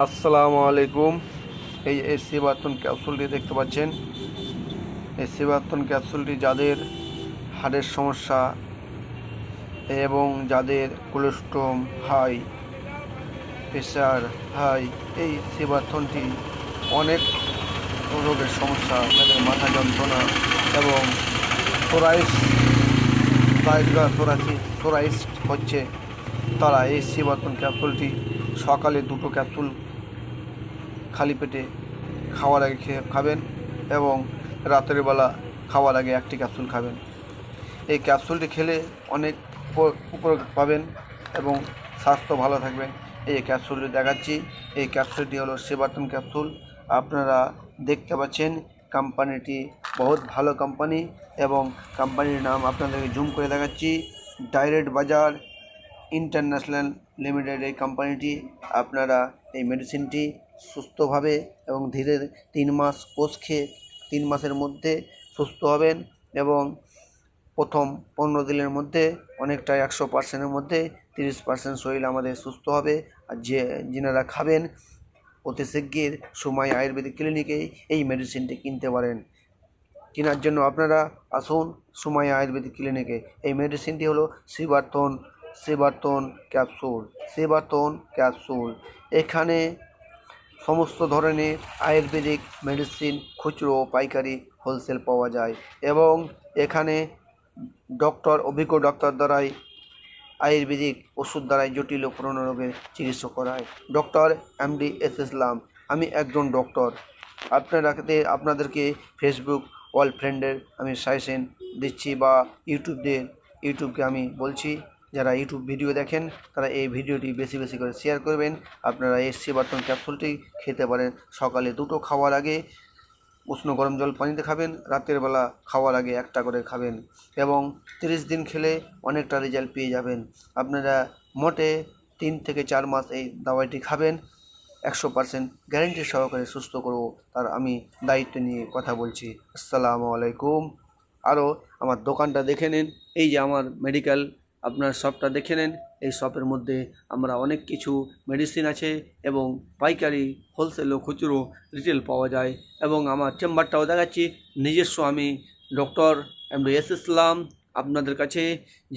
আসসালামু আলাইকুম। এই সেবায়তন ক্যাপসুলটি দেখতে পাচ্ছেন। এই সেবায়তন ক্যাপসুলটি যাদের হার্টের সমস্যা এবং যাদের কোলেস্ট্রল হাই, প্রেশার হাই, এই সেবায়তনটি অনেক রোগের সমস্যা, যাদের মাথা যন্ত্রণা এবং সোরাইস হচ্ছে, তারা এই সেবায়তন ক্যাপসুলটি সকালে 2টো ক্যাপসুল খালি পেটে খাওয়ার আগে খাবেন এবং রাতের বেলা খাওয়ার আগে 1টি ক্যাপসুল খাবেন। এই ক্যাপসুলটি খেলে অনেক উপকার পাবেন এবং স্বাস্থ্য ভালো থাকবেন। এই ক্যাপসুলটি দেখাচ্ছি। এই ক্যাপসুলটি হলো সেবায়তন ক্যাপসুল। আপনারা দেখতে পাচ্ছেন কোম্পানিটি বহুত ভালো কোম্পানি এবং কোম্পানির নাম আপনাদেরকে জুম করে দেখাচ্ছি। ডাইরেক্ট বাজার ইন্টারন্যাশনাল লিমিটেড এই কোম্পানিটি। আপনারা এই মেডিসিনটি সুস্থভাবে এবং ধীরে 3 মাস কোর্স খেয়ে 3 মাসের মধ্যে সুস্থ হবেন এবং প্রথম 15 দিনের মধ্যে অনেকটা 100%-এর মধ্যে 30% শরীর আমাদের সুস্থ হবে। আর যেনারা খাবেন অতি শিগগির সময় আয়ুর্বেদিক ক্লিনিকে এই মেডিসিনটি কিনতে পারেন। কেনার জন্য আপনারা আসুন সময় আয়ুর্বেদিক ক্লিনিকে। এই মেডিসিনটি হলো সেবায়তন ক্যাপসুল। এখানে সমস্ত ধরনের আয়ুর্বেদিক মেডিসিন খুচরো, পাইকারি, হোলসেল পাওয়া যায় এবং এখানে অভিজ্ঞ ডক্টর দ্বারাই আয়ুর্বেদিক ওষুধ দ্বারাই জটিল ও পুরনো রোগের চিকিৎসা করায়। ডক্টর এমডি ইসলাম। আমি একজন ডক্টর। আপনাদেরকে ফেসবুক অল ফ্রেন্ডের আমি সাজেশন দিচ্ছি বা ইউটিউবকে আমি বলছি, যারা ইউটিউব ভিডিও দেখেন তারা এই ভিডিওটি বেশি বেশি করে শেয়ার করবেন। আপনারা এই সেবায়তন ক্যাপসুলটি খেতে পারেন। সকালে 2টো খাওয়ার আগে উষ্ণ গরম জল পানিতে খাবেন, রাতের বেলা খাওয়ার আগে 1টা করে খাবেন এবং 30 দিন খেলে অনেকটা রেজাল্ট পেয়ে যাবেন। আপনারা মোটে 3 থেকে 4 মাস এই দাওয়াইটি খাবেন। 100% গ্যারেন্টি সহকারে সুস্থ করব, তার আমি দায়িত্ব নিয়ে কথা বলছি। আসসালামু আলাইকুম। আরও আমার দোকানটা দেখে নিন। এই যে আমার মেডিকেল আপনার শপটা দেখে নেন। এই শপের মধ্যে আমরা অনেক কিছু মেডিসিন আছে এবং পাইকারি, হোলসেল ও খুচরো রিটেল পাওয়া যায় এবং আমার চেম্বারটাও দেখাচ্ছি। নিজস্ব আমি ডক্টর এমডি ইসলাম। আপনাদের কাছে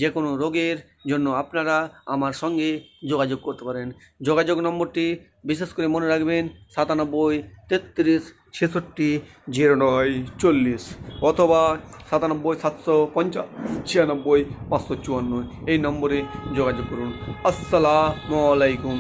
যে কোনো রোগের জন্য আপনারা আমার সঙ্গে যোগাযোগ করতে পারেন। যোগাযোগ নম্বরটি বিশেষ করে মনে রাখবেন 97 33 66 09 40 অথবা 97 750 96 554 এই নম্বরে যোগাযোগ করুন। আসসালামু আলাইকুম।